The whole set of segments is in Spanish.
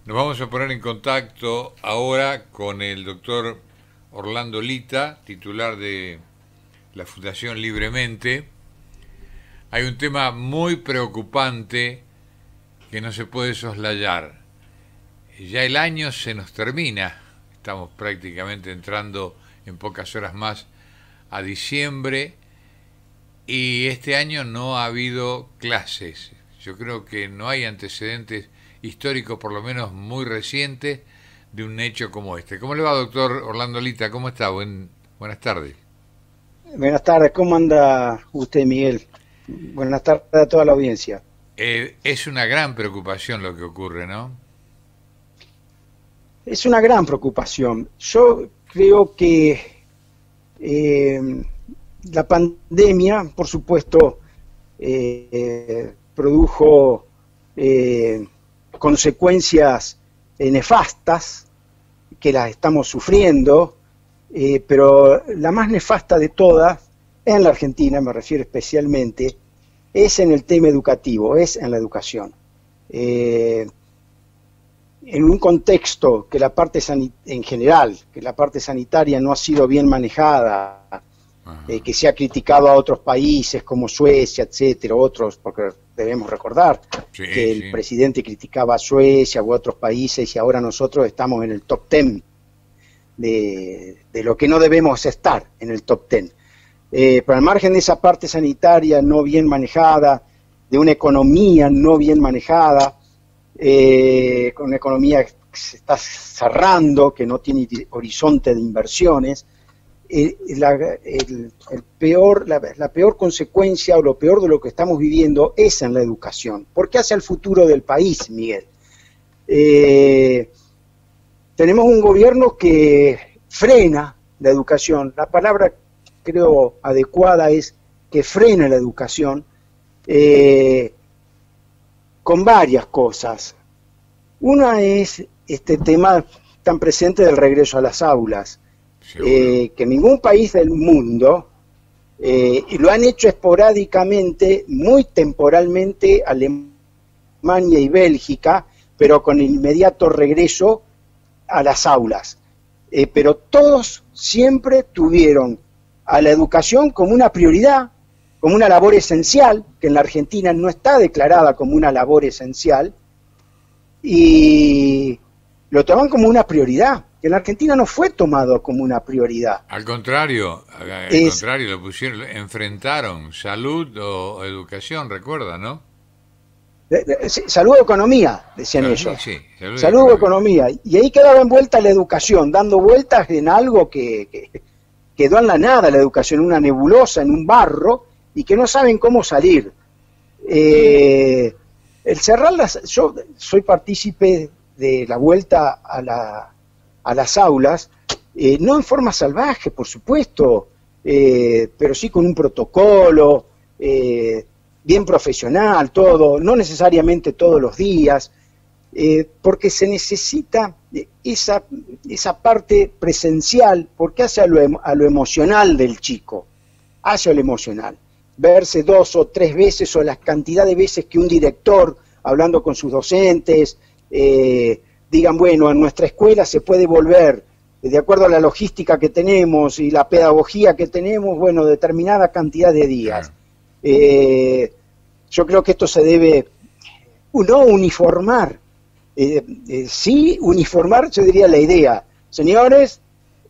Nos vamos a poner en contacto ahora con el doctor Orlando Lita, titular de la Fundación Libremente. Hay un tema muy preocupante que no se puede soslayar. Ya el año se nos termina, estamos prácticamente entrando en pocas horas más a diciembre y este año no ha habido clases. Yo creo que no hay antecedentes históricos, por lo menos muy recientes, de un hecho como este. ¿Cómo le va, doctor Orlando Lita? ¿Cómo está? Buenas tardes. Buenas tardes, ¿cómo anda usted, Miguel? Buenas tardes a toda la audiencia. Es una gran preocupación lo que ocurre, ¿no? Es una gran preocupación. Yo creo que la pandemia, por supuesto, produjo consecuencias nefastas que las estamos sufriendo, pero la más nefasta de todas, en la Argentina me refiero especialmente, es en el tema educativo, es en la educación. En un contexto que la parte en general, que la parte sanitaria no ha sido bien manejada, que se ha criticado a otros países como Suecia, etcétera, otros, porque debemos recordar que el presidente criticaba a Suecia u otros países y ahora nosotros estamos en el top 10 de lo que no debemos estar en el top 10. Pero al margen de esa parte sanitaria no bien manejada, de una economía no bien manejada, con una economía que se está cerrando, que no tiene horizonte de inversiones, la peor consecuencia o lo peor de lo que estamos viviendo es en la educación, porque hace al futuro del país, Miguel. Tenemos un gobierno que frena la educación, la palabra creo adecuada es que frena la educación, con varias cosas. Una es este tema tan presente del regreso a las aulas, que ningún país del mundo, y lo han hecho esporádicamente, muy temporalmente, Alemania y Bélgica, pero con el inmediato regreso a las aulas. Pero todos siempre tuvieron a la educación como una prioridad, como una labor esencial, que en la Argentina no está declarada como una labor esencial, y lo toman como una prioridad, que en la Argentina no fue tomado como una prioridad. Al contrario, lo pusieron, enfrentaron salud o educación, recuerda, ¿no? Salud o economía, decían ellos. Sí, salud o economía. Y ahí quedaba envuelta la educación, dando vueltas en algo que quedó en la nada, la educación, en una nebulosa, en un barro, y que no saben cómo salir. El cerrar yo soy partícipe de la vuelta a las aulas, no en forma salvaje, por supuesto, pero sí con un protocolo, bien profesional, todo, no necesariamente todos los días, porque se necesita esa parte presencial, porque hace a lo emocional del chico, hace a lo emocional. Verse 2 o 3 veces o la cantidad de veces que un director, hablando con sus docentes, digan, bueno, en nuestra escuela se puede volver, de acuerdo a la logística que tenemos y la pedagogía que tenemos, bueno, determinada cantidad de días. Yo creo que esto se debe, no uniformar, sí uniformar, yo diría la idea, señores,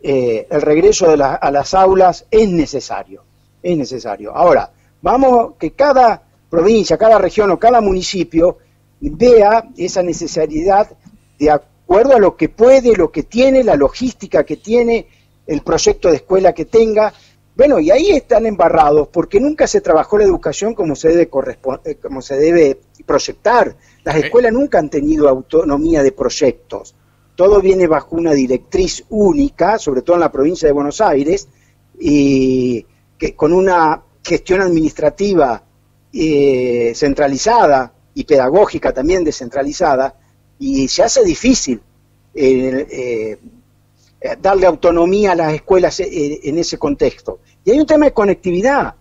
el regreso a las aulas es necesario, es necesario. Ahora, vamos, que cada provincia, cada región o cada municipio vea esa necesidad de acuerdo a lo que puede, lo que tiene, la logística que tiene, el proyecto de escuela que tenga. Bueno, y ahí están embarrados porque nunca se trabajó la educación como se debe proyectar. Las escuelas nunca han tenido autonomía de proyectos. Todo viene bajo una directriz única, sobre todo en la provincia de Buenos Aires, y que con una gestión administrativa centralizada y pedagógica también descentralizada, y se hace difícil darle autonomía a las escuelas en ese contexto. Y hay un tema de conectividad.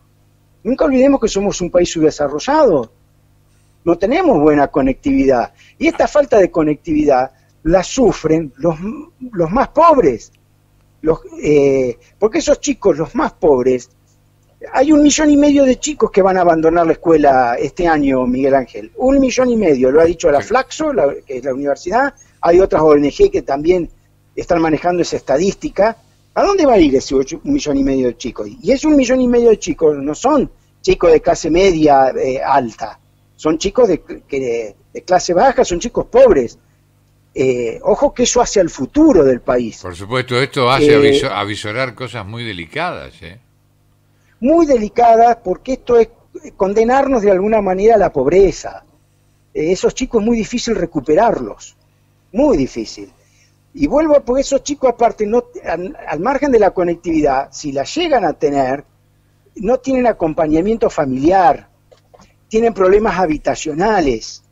Nunca olvidemos que somos un país subdesarrollado. No tenemos buena conectividad. Y esta falta de conectividad las sufren los más pobres. Porque esos chicos, los más pobres, hay 1,5 millones de chicos que van a abandonar la escuela este año, Miguel Ángel. 1,5 millones, lo ha dicho la Flaxo, que es la universidad. Hay otras ONG que también están manejando esa estadística. ¿A dónde va a ir ese 1,5 millones de chicos? Y ese 1,5 millones de chicos no son chicos de clase media alta, son chicos de clase baja, son chicos pobres. Ojo que eso hace al futuro del país. Por supuesto, esto hace avisorar cosas muy delicadas. Muy delicadas, porque esto es condenarnos de alguna manera a la pobreza. Esos chicos es muy difícil recuperarlos, muy difícil. Y vuelvo, porque esos chicos aparte, al margen de la conectividad, si la llegan a tener, no tienen acompañamiento familiar, tienen problemas habitacionales,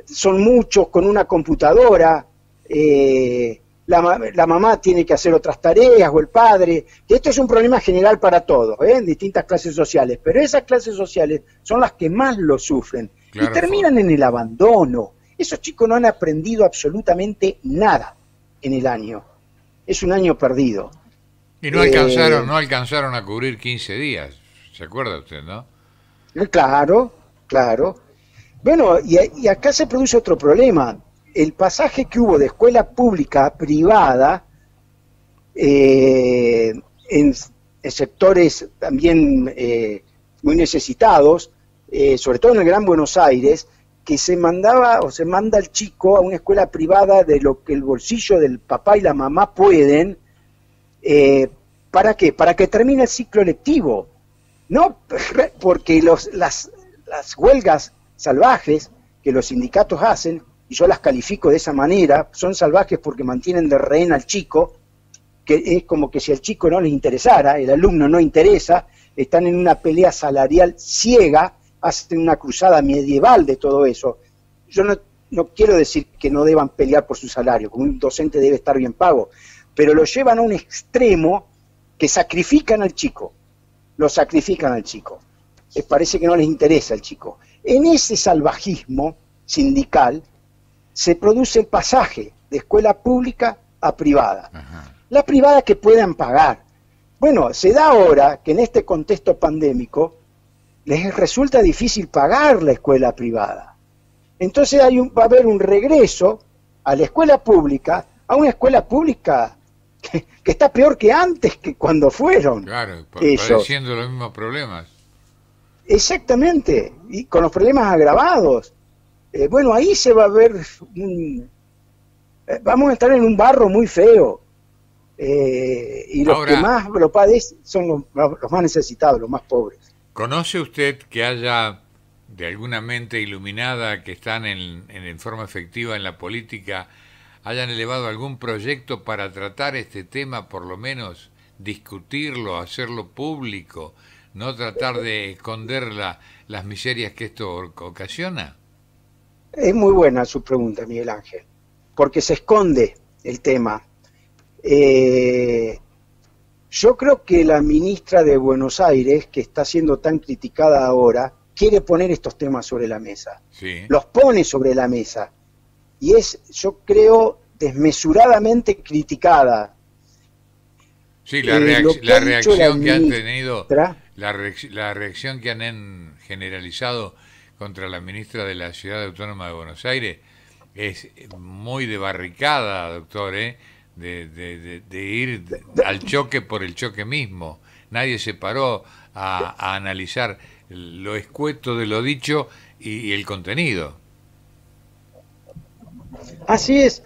son muchos con una computadora, la mamá tiene que hacer otras tareas, o el padre, que esto es un problema general para todos, en distintas clases sociales, pero esas clases sociales son las que más lo sufren, claro, y terminan en el abandono. Esos chicos no han aprendido absolutamente nada en el año, es un año perdido. Y no alcanzaron a cubrir 15 días, ¿se acuerda usted, no? Claro, claro. Bueno, y acá se produce otro problema. El pasaje que hubo de escuela pública a privada, en sectores también muy necesitados, sobre todo en el Gran Buenos Aires, que se mandaba o se manda al chico a una escuela privada de lo que el bolsillo del papá y la mamá pueden. ¿Para qué? Para que termine el ciclo lectivo. No porque las huelgas salvajes que los sindicatos hacen, y yo las califico de esa manera, son salvajes porque mantienen de rehén al chico, que es como que si al chico no les interesara, el alumno no interesa, están en una pelea salarial ciega, hacen una cruzada medieval de todo eso. Yo no quiero decir que no deban pelear por su salario, como un docente debe estar bien pago, pero lo llevan a un extremo que sacrifican al chico, lo sacrifican al chico. Les parece que no les interesa al chico. En ese salvajismo sindical se produce el pasaje de escuela pública a privada. Ajá. La privada que puedan pagar. Bueno, se da ahora que en este contexto pandémico les resulta difícil pagar la escuela privada. Entonces va a haber un regreso a la escuela pública, a una escuela pública que está peor que antes, que cuando fueron. Claro, padeciendo los mismos problemas. Exactamente, y con los problemas agravados. Bueno, ahí se va a ver, vamos a entrar en un barro muy feo. Y los que más lo padecen son los más necesitados, los más pobres. ¿Conoce usted que haya de alguna mente iluminada que están en forma efectiva en la política, hayan elevado algún proyecto para tratar este tema, por lo menos discutirlo, hacerlo público, no tratar de esconder las miserias que esto ocasiona? Es muy buena su pregunta, Miguel Ángel, porque se esconde el tema. Yo creo que la ministra de Buenos Aires, que está siendo tan criticada ahora, quiere poner estos temas sobre la mesa. Sí. Los pone sobre la mesa. Y es, yo creo, desmesuradamente criticada. Sí, la reacción que han tenido, la reacción que han generalizado contra la ministra de la Ciudad Autónoma de Buenos Aires es muy de barricada, doctor, de ir al choque por el choque mismo. Nadie se paró a analizar lo escueto de lo dicho y el contenido. Así es.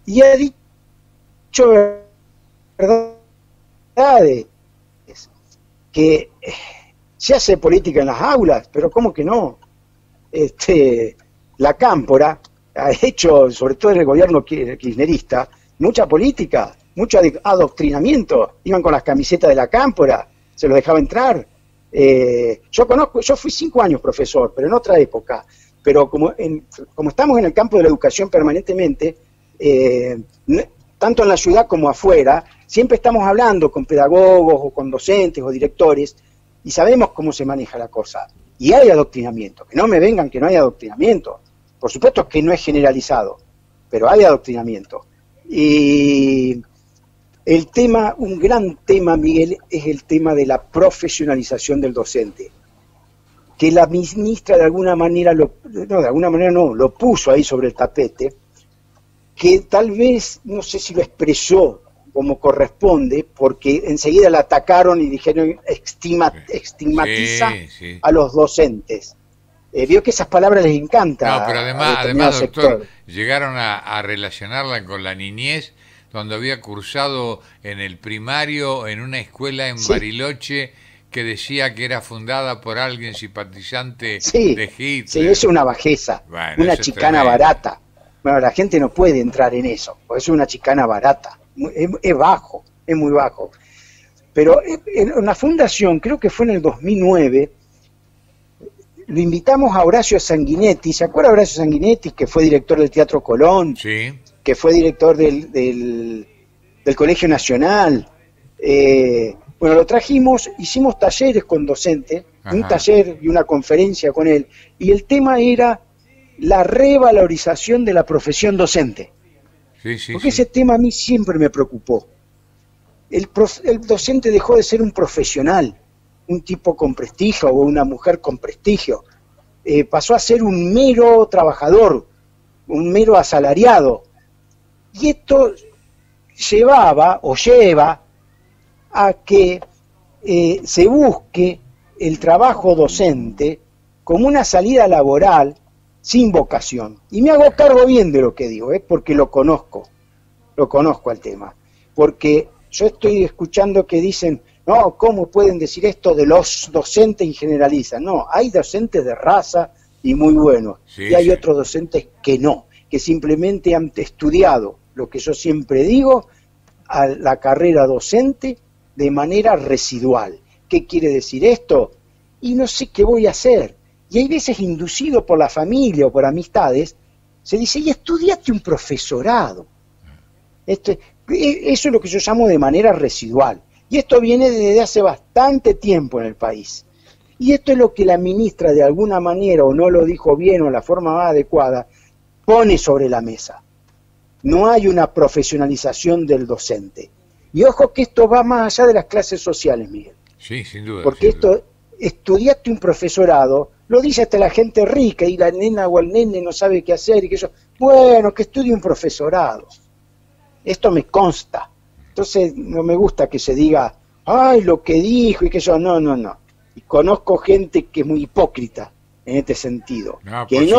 Y ha dicho verdades, que se hace política en las aulas, pero ¿cómo que no? La Cámpora ha hecho, sobre todo en el gobierno kirchnerista, mucha política, mucho adoctrinamiento. Iban con las camisetas de la Cámpora, se los dejaba entrar. Yo fui 5 años profesor, pero en otra época. Pero como estamos en el campo de la educación permanentemente, tanto en la ciudad como afuera, siempre estamos hablando con pedagogos o con docentes o directores y sabemos cómo se maneja la cosa. Y hay adoctrinamiento, que no me vengan que no hay adoctrinamiento. Por supuesto que no es generalizado, pero hay adoctrinamiento. Y el tema, un gran tema, Miguel, es el tema de la profesionalización del docente, que la ministra de alguna manera, lo puso ahí sobre el tapete, que tal vez, no sé si lo expresó como corresponde, porque enseguida la atacaron y dijeron estigmatiza a los docentes. Vio que esas palabras les encantan. No, pero además, doctor, llegaron a relacionarla con la niñez, donde había cursado en el primario en una escuela en Bariloche que decía que era fundada por alguien simpatizante de Hitler. Sí, eso es una bajeza, bueno, una chicana barata. Bueno, la gente no puede entrar en eso, porque es una chicana barata. Es bajo, es muy bajo. Pero en la fundación, creo que fue en el 2009, lo invitamos a Horacio Sanguinetti. ¿Se acuerda Horacio Sanguinetti, que fue director del Teatro Colón? Sí. Que fue director del Colegio Nacional. Bueno, lo trajimos, hicimos talleres con docentes, un taller y una conferencia con él, y el tema era la revalorización de la profesión docente. Porque ese tema a mí siempre me preocupó. El docente dejó de ser un profesional, un tipo con prestigio o una mujer con prestigio. Pasó a ser un mero trabajador, un mero asalariado. Y esto lleva a que se busque el trabajo docente como una salida laboral sin vocación. Y me hago cargo bien de lo que digo, porque lo conozco al tema. Porque yo estoy escuchando que dicen, no, ¿cómo pueden decir esto de los docentes y generalizan? No, hay docentes de raza y muy buenos, y hay otros docentes que no, que simplemente han estudiado, lo que yo siempre digo, a la carrera docente de manera residual. ¿Qué quiere decir esto? Y no sé qué voy a hacer. Y hay veces, inducido por la familia o por amistades, se dice, y estudiaste un profesorado. Eso es lo que yo llamo de manera residual. Y esto viene desde hace bastante tiempo en el país. Y esto es lo que la ministra, de alguna manera, o no lo dijo bien o de la forma más adecuada, pone sobre la mesa. No hay una profesionalización del docente. Y ojo que esto va más allá de las clases sociales, Miguel. Sí, sin duda. Porque estudiaste un profesorado, lo dice hasta la gente rica, y la nena o el nene no sabe qué hacer, y que yo, bueno, que estudie un profesorado. Esto me consta. Entonces no me gusta que se diga, ay, lo que dijo, y que yo, no. Y conozco gente que es muy hipócrita en este sentido. Que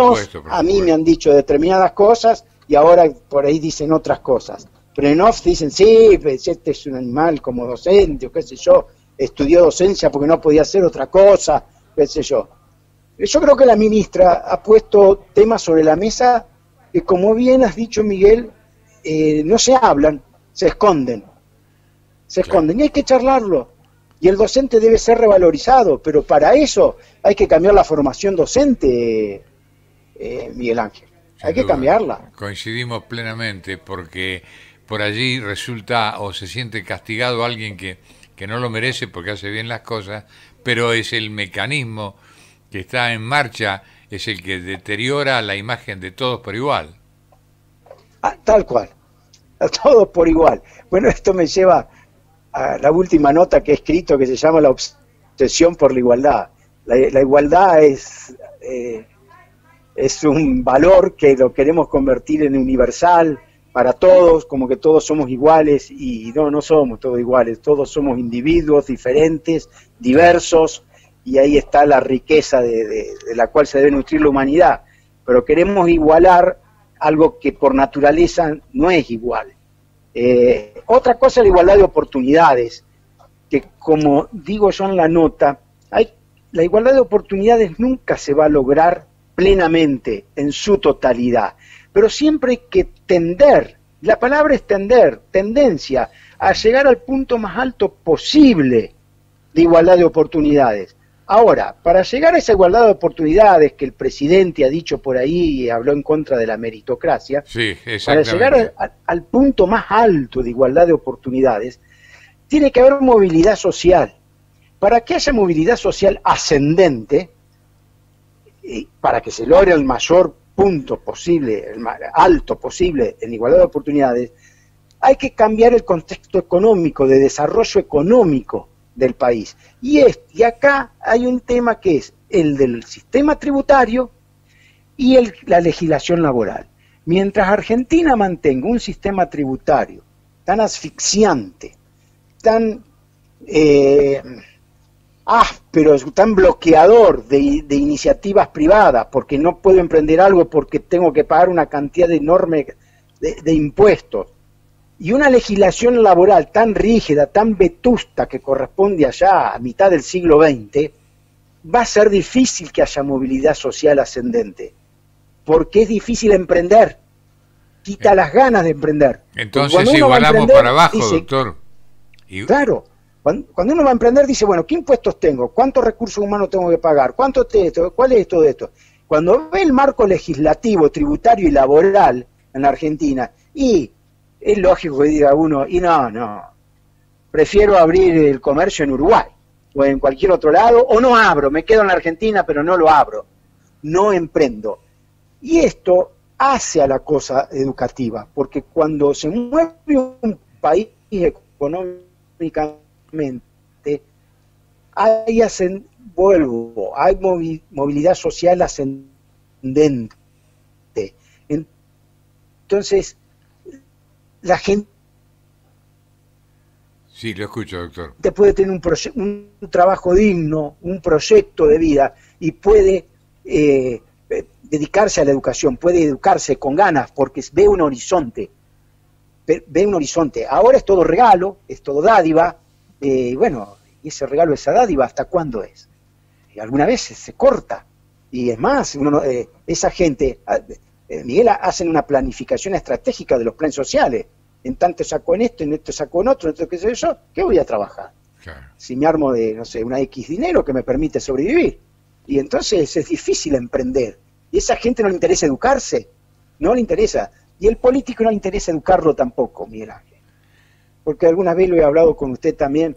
a mí me han dicho determinadas cosas y ahora por ahí dicen otras cosas. Pero en off dicen, sí, pues este es un animal como docente, o qué sé yo, estudió docencia porque no podía hacer otra cosa, qué sé yo. Yo creo que la ministra ha puesto temas sobre la mesa que, como bien has dicho, Miguel, no se hablan, se esconden. Y hay que charlarlo. Y el docente debe ser revalorizado, pero para eso hay que cambiar la formación docente, Miguel Ángel. Hay que cambiarla. Coincidimos plenamente, porque por allí resulta o se siente castigado alguien que no lo merece porque hace bien las cosas, pero es el mecanismo que está en marcha, es el que deteriora la imagen de todos por igual. Tal cual, a todos por igual. Bueno, esto me lleva a la última nota que he escrito, que se llama La obsesión por la igualdad. La igualdad es un valor que lo queremos convertir en universal para todos, como que todos somos iguales, y no somos todos iguales, todos somos individuos diferentes, diversos, y ahí está la riqueza de la cual se debe nutrir la humanidad. Pero queremos igualar algo que por naturaleza no es igual. Otra cosa es la igualdad de oportunidades, que, como digo yo en la nota, la igualdad de oportunidades nunca se va a lograr plenamente en su totalidad, pero siempre hay que tender, la palabra es tender, tendencia, a llegar al punto más alto posible de igualdad de oportunidades. Ahora, para llegar a esa igualdad de oportunidades que el presidente ha dicho por ahí y habló en contra de la meritocracia, para llegar al punto más alto de igualdad de oportunidades, tiene que haber movilidad social. Para que haya movilidad social ascendente, para que se logre el mayor punto posible, el más alto posible en igualdad de oportunidades, hay que cambiar el contexto económico, de desarrollo económico del país. Y acá hay un tema que es el del sistema tributario y la legislación laboral. Mientras Argentina mantenga un sistema tributario tan asfixiante, tan áspero, tan bloqueador de iniciativas privadas, porque no puedo emprender algo porque tengo que pagar una cantidad enorme de impuestos, y una legislación laboral tan rígida, tan vetusta, que corresponde allá a mitad del siglo XX, va a ser difícil que haya movilidad social ascendente, porque es difícil emprender, quita las ganas de emprender. Entonces igualamos para abajo, dice, doctor. Claro, cuando uno va a emprender dice, bueno, ¿qué impuestos tengo? ¿Cuántos recursos humanos tengo que pagar? ¿Cuánto esto? ¿Cuál es todo esto? Cuando ve el marco legislativo, tributario y laboral en la Argentina, y es lógico que diga uno, y no, prefiero abrir el comercio en Uruguay o en cualquier otro lado, o no abro, me quedo en la Argentina pero no lo abro, no emprendo. Y esto hace a la cosa educativa, porque cuando se mueve un país económicamente, hay movilidad social ascendente. Entonces, la gente... Sí, lo escucho, doctor. Puede tener un trabajo digno, un proyecto de vida, y puede dedicarse a la educación, puede educarse con ganas, porque ve un horizonte. Ahora es todo regalo, es todo dádiva, bueno, y ese regalo, esa dádiva, ¿hasta cuándo es? Alguna vez se corta, y es más, esa gente, Miguel, hacen una planificación estratégica de los planes sociales. En tanto saco en esto saco en otro, en esto qué sé yo, ¿qué voy a trabajar? Claro. Si me armo de, no sé, una X dinero que me permite sobrevivir. Y entonces es difícil emprender. Y a esa gente no le interesa educarse, no le interesa. Y el político no le interesa educarlo tampoco, Miguel Ángel. Porque alguna vez lo he hablado con usted también,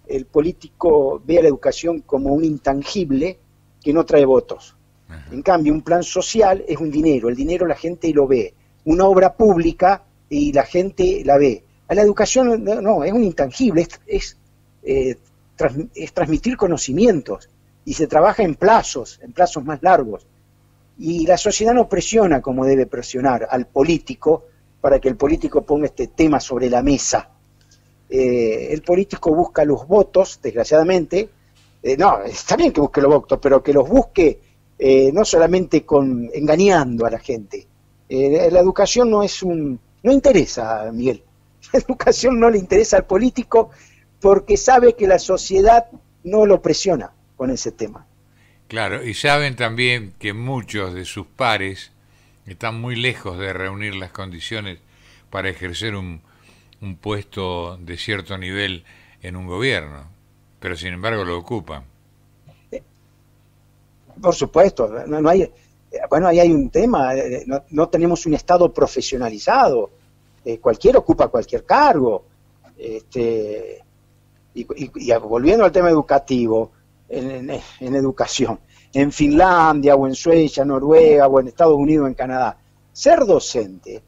el político ve a la educación como un intangible que no trae votos. Ajá. En cambio, un plan social es un dinero, el dinero la gente lo ve. Una obra pública y la gente la ve. A la educación no, es un intangible, es transmitir conocimientos, y se trabaja en plazos más largos. Y la sociedad no presiona como debe presionar al político para que el político ponga este tema sobre la mesa. El político busca los votos, desgraciadamente. No, está bien que busque los votos, pero que los busque no solamente engañando a la gente. La educación no interesa, Miguel. La educación no le interesa al político porque sabe que la sociedad no lo presiona con ese tema. Claro, y saben también que muchos de sus pares están muy lejos de reunir las condiciones para ejercer un puesto de cierto nivel en un gobierno, pero sin embargo lo ocupan. Por supuesto, no hay... Bueno, ahí hay un tema, no tenemos un Estado profesionalizado, cualquiera ocupa cualquier cargo, y volviendo al tema educativo, en educación, en Finlandia o en Suecia, Noruega o en Estados Unidos o en Canadá, ser docente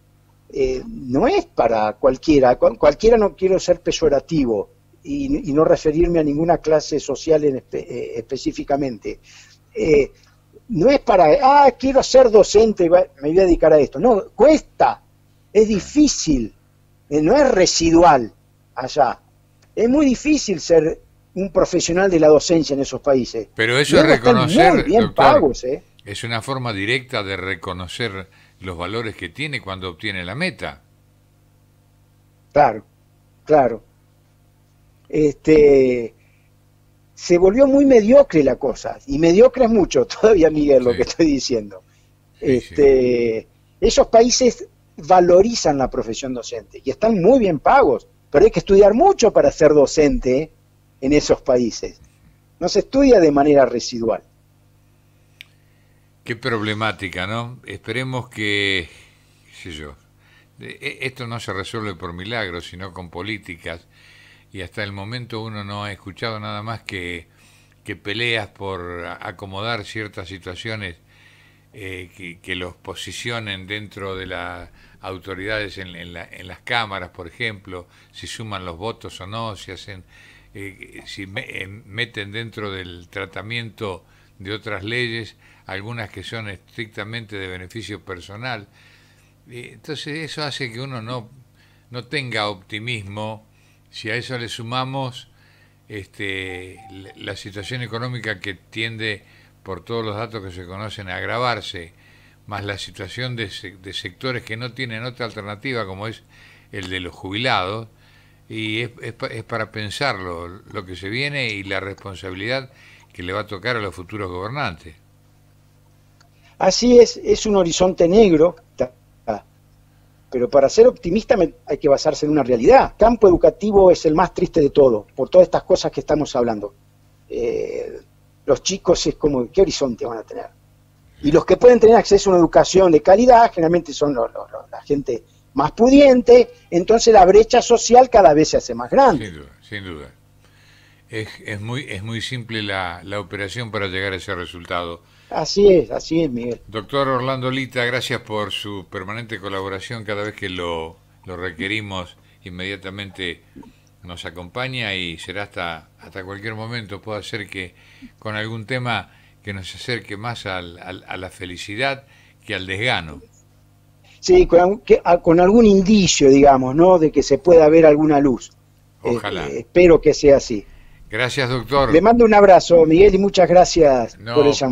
no es para cualquiera, no quiero ser peyorativo y no referirme a ninguna clase social específicamente, no es para, quiero ser docente, me voy a dedicar a esto. No, cuesta, es difícil, no es residual allá. Es muy difícil ser un profesional de la docencia en esos países. Pero eso es reconocer, muy bien, doctor, pagos, es una forma directa de reconocer los valores que tiene cuando obtiene la meta. Claro. Se volvió muy mediocre la cosa, y mediocre es mucho todavía, Miguel, lo que estoy diciendo. Esos países valorizan la profesión docente y están muy bien pagos, pero hay que estudiar mucho para ser docente en esos países. No se estudia de manera residual. Qué problemática, ¿no? Esperemos que, qué sé yo, esto no se resuelve por milagros, sino con políticas. Y hasta el momento uno no ha escuchado nada más que peleas por acomodar ciertas situaciones que los posicionen dentro de las autoridades en las cámaras, por ejemplo, si suman los votos o no, si hacen, si meten dentro del tratamiento de otras leyes algunas que son estrictamente de beneficio personal. Entonces eso hace que uno no tenga optimismo. Si a eso le sumamos la situación económica que tiende, por todos los datos que se conocen, a agravarse, más la situación de sectores que no tienen otra alternativa, como es el de los jubilados, y es para pensarlo lo que se viene y la responsabilidad que le va a tocar a los futuros gobernantes. Así es un horizonte negro, pero para ser optimista hay que basarse en una realidad. El campo educativo es el más triste de todo, por todas estas cosas que estamos hablando. Los chicos es como, ¿qué horizonte van a tener? Y los que pueden tener acceso a una educación de calidad generalmente son la gente más pudiente, entonces la brecha social cada vez se hace más grande. Sin duda, sin duda. Es muy simple la operación para llegar a ese resultado. Así es, Miguel. Doctor Orlando Lita, gracias por su permanente colaboración. Cada vez que lo requerimos, inmediatamente nos acompaña, y será hasta cualquier momento. Puede ser que con algún tema que nos acerque más a la felicidad que al desgano. Sí, con algún indicio, digamos, ¿no?, de que se pueda ver alguna luz. Ojalá. Espero que sea así. Gracias, doctor. Le mando un abrazo, Miguel, y muchas gracias por el llamado.